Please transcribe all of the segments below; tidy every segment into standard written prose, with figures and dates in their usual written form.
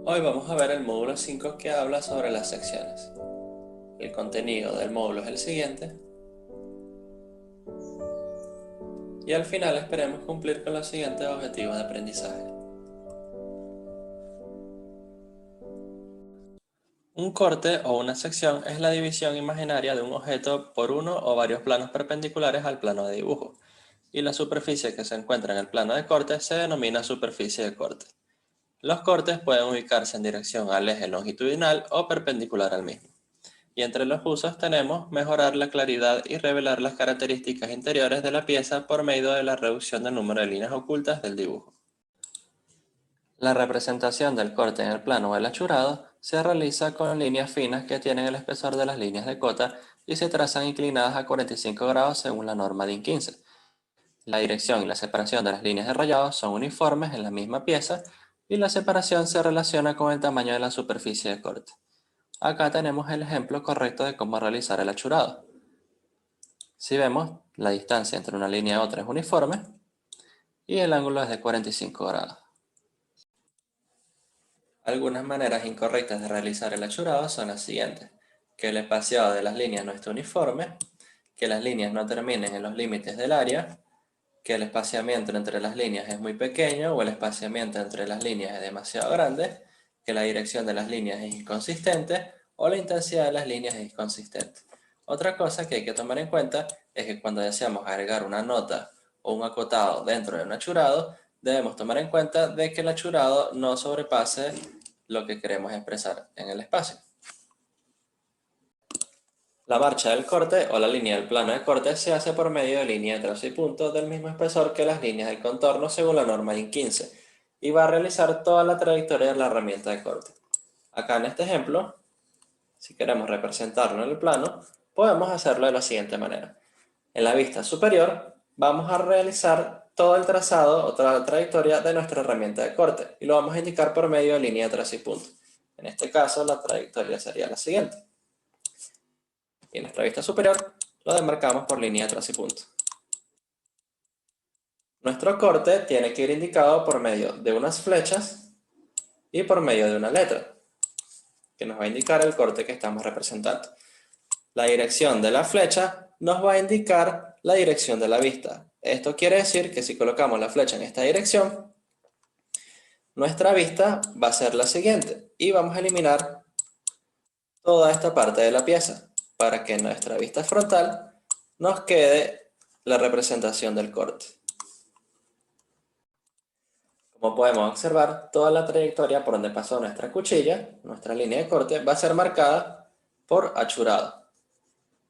Hoy vamos a ver el módulo 5 que habla sobre las secciones. El contenido del módulo es el siguiente y al final esperemos cumplir con los siguientes objetivos de aprendizaje. Un corte o una sección es la división imaginaria de un objeto por uno o varios planos perpendiculares al plano de dibujo, y la superficie que se encuentra en el plano de corte se denomina superficie de corte. Los cortes pueden ubicarse en dirección al eje longitudinal o perpendicular al mismo. Y entre los usos tenemos mejorar la claridad y revelar las características interiores de la pieza por medio de la reducción del número de líneas ocultas del dibujo. La representación del corte en el plano o el achurado se realiza con líneas finas que tienen el espesor de las líneas de cota y se trazan inclinadas a 45 grados según la norma DIN 15. La dirección y la separación de las líneas de rayado son uniformes en la misma pieza y la separación se relaciona con el tamaño de la superficie de corte. Acá tenemos el ejemplo correcto de cómo realizar el achurado. Si vemos, la distancia entre una línea y otra es uniforme y el ángulo es de 45 grados. Algunas maneras incorrectas de realizar el achurado son las siguientes: que el espaciado de las líneas no esté uniforme, que las líneas no terminen en los límites del área, que el espaciamiento entre las líneas es muy pequeño o el espaciamiento entre las líneas es demasiado grande, que la dirección de las líneas es inconsistente o la intensidad de las líneas es inconsistente. Otra cosa que hay que tomar en cuenta es que cuando deseamos agregar una nota o un acotado dentro de un achurado, debemos tomar en cuenta de que el achurado no sobrepase lo que queremos expresar en el espacio. La marcha del corte o la línea del plano de corte se hace por medio de línea de trazo y punto del mismo espesor que las líneas del contorno según la norma DIN 15 y va a realizar toda la trayectoria de la herramienta de corte. Acá en este ejemplo, si queremos representarlo en el plano, podemos hacerlo de la siguiente manera. En la vista superior vamos a realizar todo el trazado o toda la trayectoria de nuestra herramienta de corte y lo vamos a indicar por medio de línea de trazo y punto. En este caso la trayectoria sería la siguiente. Y en nuestra vista superior lo demarcamos por línea de trazo y punto. Nuestro corte tiene que ir indicado por medio de unas flechas y por medio de una letra, que nos va a indicar el corte que estamos representando. La dirección de la flecha nos va a indicar la dirección de la vista. Esto quiere decir que si colocamos la flecha en esta dirección, nuestra vista va a ser la siguiente y vamos a eliminar toda esta parte de la pieza para que en nuestra vista frontal nos quede la representación del corte. Como podemos observar, toda la trayectoria por donde pasó nuestra cuchilla, nuestra línea de corte, va a ser marcada por achurado.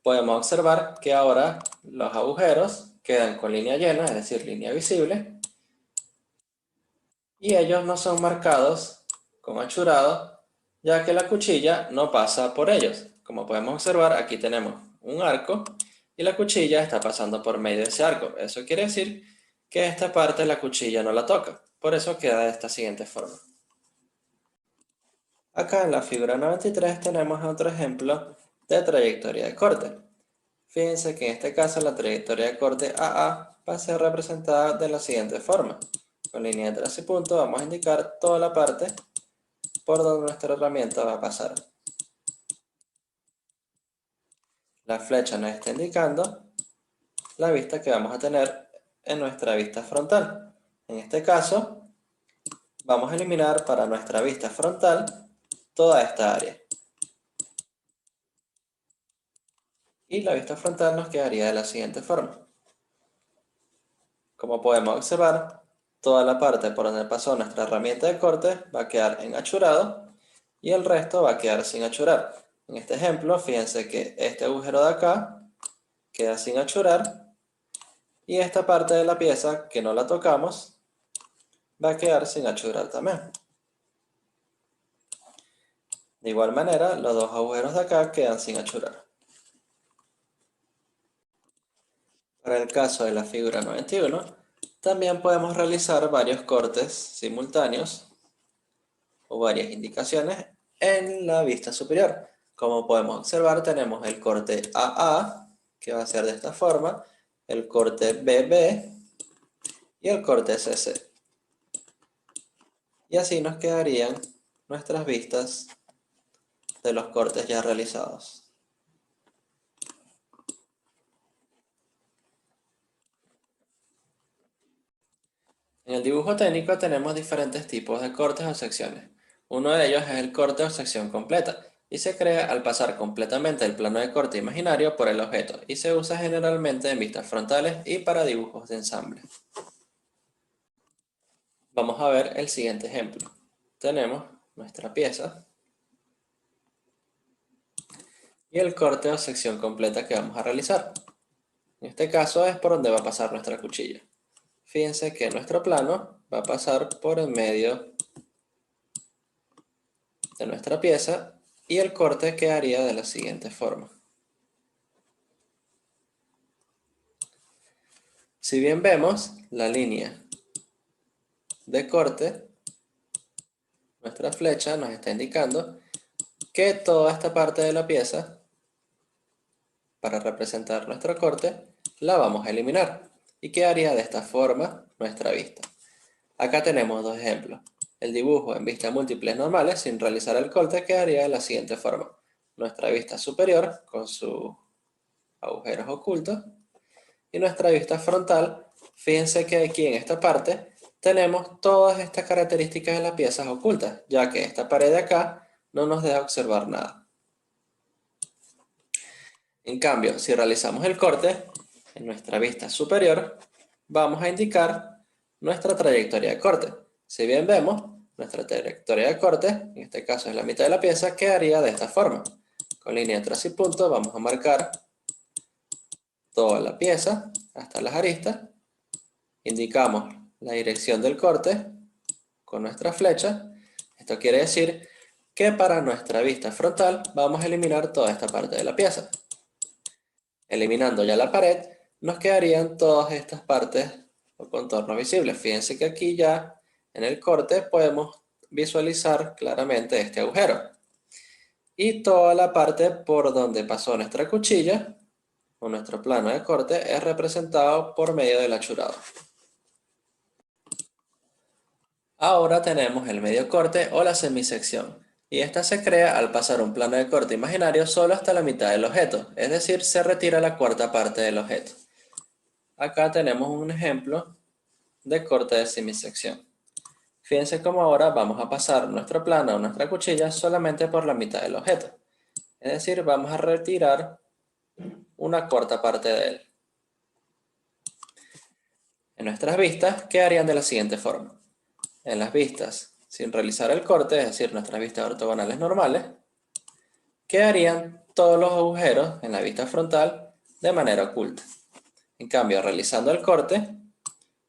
Podemos observar que ahora los agujeros quedan con línea llena, es decir, línea visible, y ellos no son marcados con achurado, ya que la cuchilla no pasa por ellos. Como podemos observar, aquí tenemos un arco y la cuchilla está pasando por medio de ese arco. Eso quiere decir que esta parte la cuchilla no la toca. Por eso queda de esta siguiente forma. Acá en la figura 93 tenemos otro ejemplo de trayectoria de corte. Fíjense que en este caso la trayectoria de corte AA va a ser representada de la siguiente forma. Con línea de trazo y punto vamos a indicar toda la parte por donde nuestra herramienta va a pasar. La flecha nos está indicando la vista que vamos a tener en nuestra vista frontal. En este caso, vamos a eliminar para nuestra vista frontal toda esta área. Y la vista frontal nos quedaría de la siguiente forma. Como podemos observar, toda la parte por donde pasó nuestra herramienta de corte va a quedar en achurado y el resto va a quedar sin achurar. En este ejemplo, fíjense que este agujero de acá queda sin achurar y esta parte de la pieza que no la tocamos va a quedar sin achurar también. De igual manera, los dos agujeros de acá quedan sin achurar. Para el caso de la figura 91, también podemos realizar varios cortes simultáneos o varias indicaciones en la vista superior. Como podemos observar, tenemos el corte AA, que va a ser de esta forma, el corte BB y el corte CC. Y así nos quedarían nuestras vistas de los cortes ya realizados. En el dibujo técnico tenemos diferentes tipos de cortes o secciones. Uno de ellos es el corte o sección completa, y se crea al pasar completamente el plano de corte imaginario por el objeto, y se usa generalmente en vistas frontales y para dibujos de ensamble. Vamos a ver el siguiente ejemplo. Tenemos nuestra pieza y el corte o sección completa que vamos a realizar. En este caso es por donde va a pasar nuestra cuchilla. Fíjense que nuestro plano va a pasar por el medio de nuestra pieza y el corte quedaría de la siguiente forma. Si bien vemos la línea de corte, nuestra flecha nos está indicando que toda esta parte de la pieza, para representar nuestro corte, la vamos a eliminar y quedaría de esta forma nuestra vista. Acá tenemos dos ejemplos. El dibujo en vistas múltiples normales sin realizar el corte quedaría de la siguiente forma. Nuestra vista superior con sus agujeros ocultos y nuestra vista frontal. Fíjense que aquí en esta parte tenemos todas estas características de las piezas ocultas, ya que esta pared de acá no nos deja observar nada. En cambio, si realizamos el corte, en nuestra vista superior, vamos a indicar nuestra trayectoria de corte. Si bien vemos, nuestra trayectoria de corte, en este caso es la mitad de la pieza, quedaría de esta forma. Con línea de trazo y punto vamos a marcar toda la pieza hasta las aristas. Indicamos la dirección del corte con nuestra flecha. Esto quiere decir que para nuestra vista frontal vamos a eliminar toda esta parte de la pieza. Eliminando ya la pared, nos quedarían todas estas partes o contornos visibles. Fíjense que aquí ya en el corte podemos visualizar claramente este agujero. Y toda la parte por donde pasó nuestra cuchilla o nuestro plano de corte es representado por medio del achurado. Ahora tenemos el medio corte o la semisección, y esta se crea al pasar un plano de corte imaginario solo hasta la mitad del objeto, es decir, se retira la cuarta parte del objeto. Acá tenemos un ejemplo de corte de semisección. Fíjense cómo ahora vamos a pasar nuestro plano o nuestra cuchilla solamente por la mitad del objeto, es decir, vamos a retirar una cuarta parte de él. En nuestras vistas quedarían de la siguiente forma. En las vistas sin realizar el corte, es decir, nuestras vistas ortogonales normales, quedarían todos los agujeros en la vista frontal de manera oculta. En cambio, realizando el corte,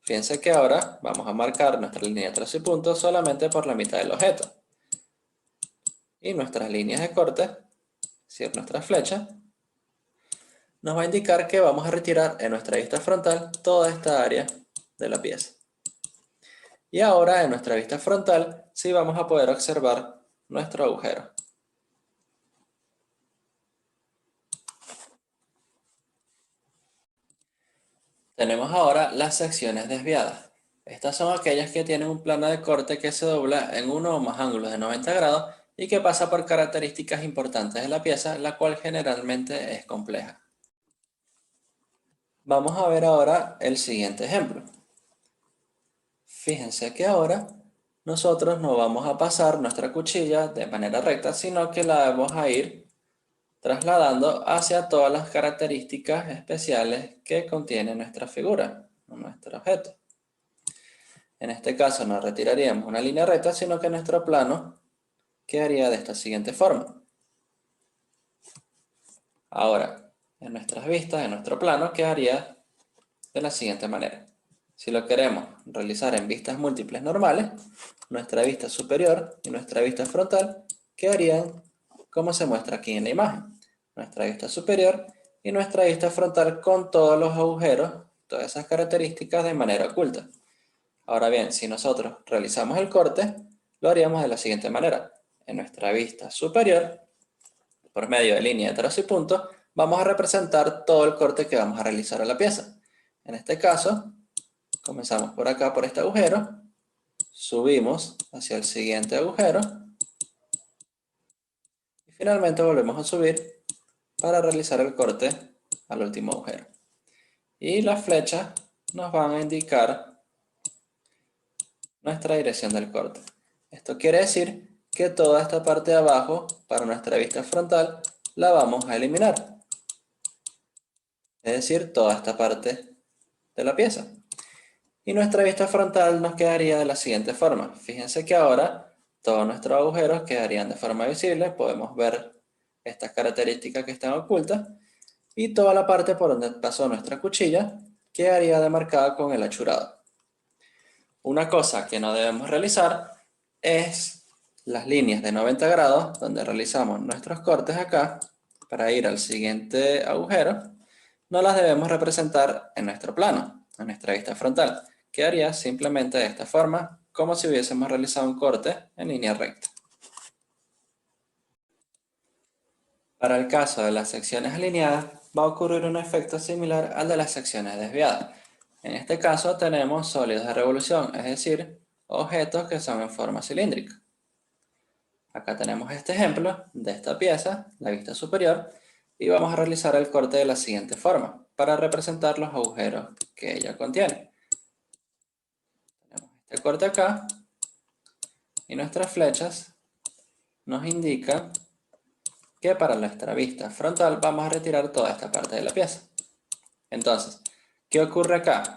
fíjense que ahora vamos a marcar nuestra línea de trazo y punto solamente por la mitad del objeto. Y nuestras líneas de corte, es decir, nuestra flecha, nos va a indicar que vamos a retirar en nuestra vista frontal toda esta área de la pieza. Y ahora en nuestra vista frontal sí vamos a poder observar nuestro agujero. Tenemos ahora las secciones desviadas. Estas son aquellas que tienen un plano de corte que se dobla en uno o más ángulos de 90 grados y que pasa por características importantes de la pieza, la cual generalmente es compleja. Vamos a ver ahora el siguiente ejemplo. Fíjense que ahora nosotros no vamos a pasar nuestra cuchilla de manera recta, sino que la vamos a ir trasladando hacia todas las características especiales que contiene nuestra figura o nuestro objeto. En este caso no retiraríamos una línea recta, sino que nuestro plano quedaría de esta siguiente forma. Ahora, en nuestras vistas, en nuestro plano, quedaría de la siguiente manera. Si lo queremos realizar en vistas múltiples normales, nuestra vista superior y nuestra vista frontal quedarían como se muestra aquí en la imagen. Nuestra vista superior y nuestra vista frontal con todos los agujeros, todas esas características de manera oculta. Ahora bien, si nosotros realizamos el corte, lo haríamos de la siguiente manera. En nuestra vista superior, por medio de línea de trazo y punto, vamos a representar todo el corte que vamos a realizar a la pieza. En este caso, comenzamos por acá, por este agujero, subimos hacia el siguiente agujero Finalmente volvemos a subir para realizar el corte al último agujero. Y las flechas nos van a indicar nuestra dirección del corte. Esto quiere decir que toda esta parte de abajo, para nuestra vista frontal, la vamos a eliminar. Es decir, toda esta parte de la pieza. Y nuestra vista frontal nos quedaría de la siguiente forma. Fíjense que ahora todos nuestros agujeros quedarían de forma visible. Podemos ver estas características que están ocultas. Y toda la parte por donde pasó nuestra cuchilla quedaría demarcada con el achurado. Una cosa que no debemos realizar es las líneas de 90 grados, donde realizamos nuestros cortes acá, para ir al siguiente agujero, no las debemos representar en nuestro plano, en nuestra vista frontal. Quedaría simplemente de esta forma, como si hubiésemos realizado un corte en línea recta. Para el caso de las secciones alineadas, va a ocurrir un efecto similar al de las secciones desviadas. En este caso tenemos sólidos de revolución, es decir, objetos que son en forma cilíndrica. Acá tenemos este ejemplo de esta pieza, la vista superior, y vamos a realizar el corte de la siguiente forma, para representar los agujeros que ella contiene. Tenemos este corte acá, y nuestras flechas nos indican que para nuestra vista frontal vamos a retirar toda esta parte de la pieza. Entonces, ¿qué ocurre acá?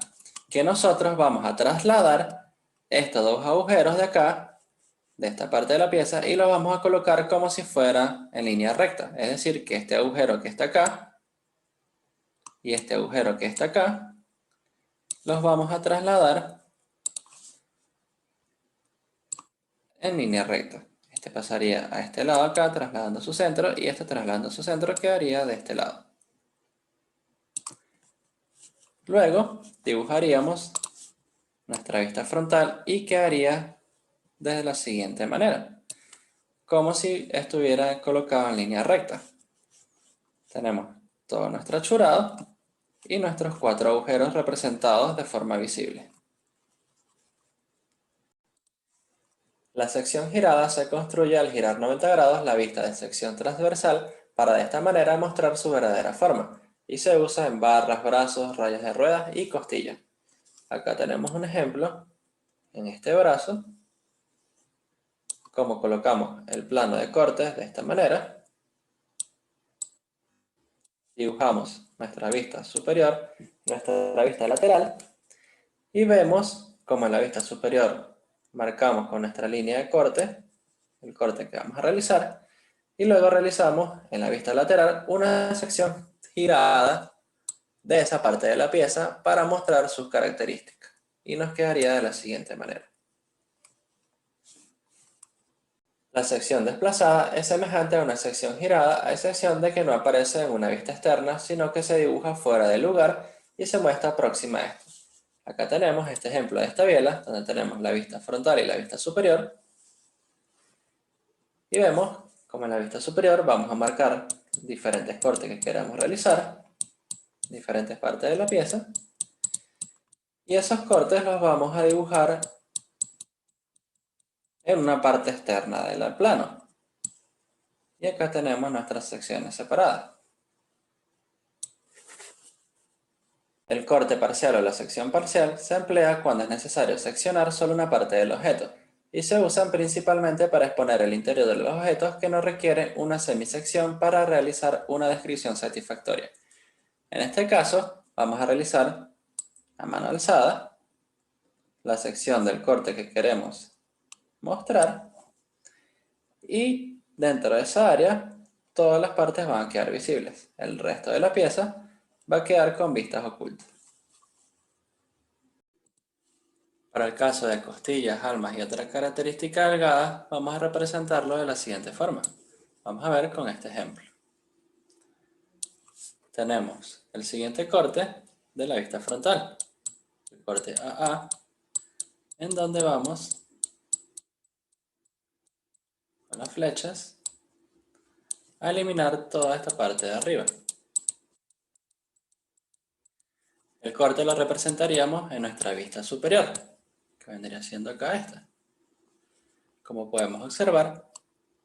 Que nosotros vamos a trasladar estos dos agujeros de acá, de esta parte de la pieza, y los vamos a colocar como si fuera en línea recta. Es decir, que este agujero que está acá y este agujero que está acá, los vamos a trasladar en línea recta. Este pasaría a este lado acá, trasladando su centro, y este trasladando su centro quedaría de este lado. Luego dibujaríamos nuestra vista frontal y quedaría de la siguiente manera, como si estuviera colocado en línea recta. Tenemos todo nuestro achurado y nuestros 4 agujeros representados de forma visible. La sección girada se construye al girar 90 grados la vista de sección transversal para de esta manera mostrar su verdadera forma, y se usa en barras, brazos, rayas de ruedas y costillas. Acá tenemos un ejemplo en este brazo, como colocamos el plano de cortes de esta manera. Dibujamos nuestra vista superior, nuestra vista lateral, y vemos como en la vista superior marcamos con nuestra línea de corte, el corte que vamos a realizar, y luego realizamos en la vista lateral una sección girada de esa parte de la pieza para mostrar sus características. Y nos quedaría de la siguiente manera. La sección desplazada es semejante a una sección girada, a excepción de que no aparece en una vista externa, sino que se dibuja fuera del lugar y se muestra próxima a esto. Acá tenemos este ejemplo de esta biela, donde tenemos la vista frontal y la vista superior. Y vemos como en la vista superior vamos a marcar diferentes cortes que queramos realizar, diferentes partes de la pieza. Y esos cortes los vamos a dibujar en una parte externa del plano. Y acá tenemos nuestras secciones separadas. El corte parcial o la sección parcial se emplea cuando es necesario seccionar solo una parte del objeto, y se usan principalmente para exponer el interior de los objetos que no requieren una semisección para realizar una descripción satisfactoria. En este caso, vamos a realizar a mano alzada la sección del corte que queremos mostrar, y dentro de esa área todas las partes van a quedar visibles. El resto de la pieza va a quedar con vistas ocultas. Para el caso de costillas, almas y otras características delgadas, vamos a representarlo de la siguiente forma. Vamos a ver con este ejemplo. Tenemos el siguiente corte de la vista frontal, el corte AA, en donde vamos con las flechas a eliminar toda esta parte de arriba. El corte lo representaríamos en nuestra vista superior, que vendría siendo acá esta. Como podemos observar,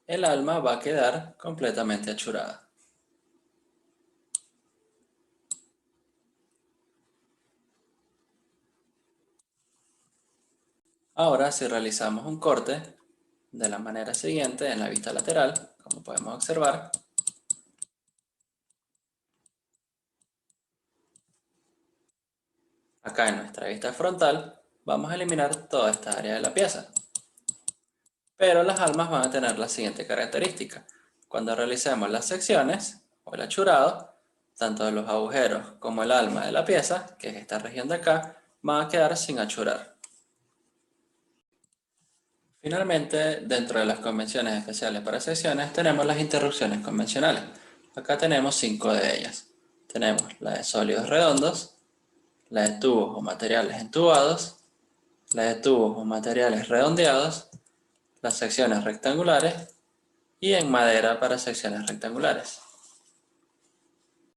el alma va a quedar completamente achurada. Ahora, si realizamos un corte de la manera siguiente en la vista lateral, como podemos observar, acá en nuestra vista frontal, vamos a eliminar toda esta área de la pieza. Pero las almas van a tener la siguiente característica. Cuando realicemos las secciones, o el achurado, tanto de los agujeros como el alma de la pieza, que es esta región de acá, van a quedar sin achurar. Finalmente, dentro de las convenciones especiales para secciones, tenemos las interrupciones convencionales. Acá tenemos 5 de ellas. Tenemos la de sólidos redondos, la de tubos o materiales entubados, la de tubos o materiales redondeados, las secciones rectangulares y en madera para secciones rectangulares.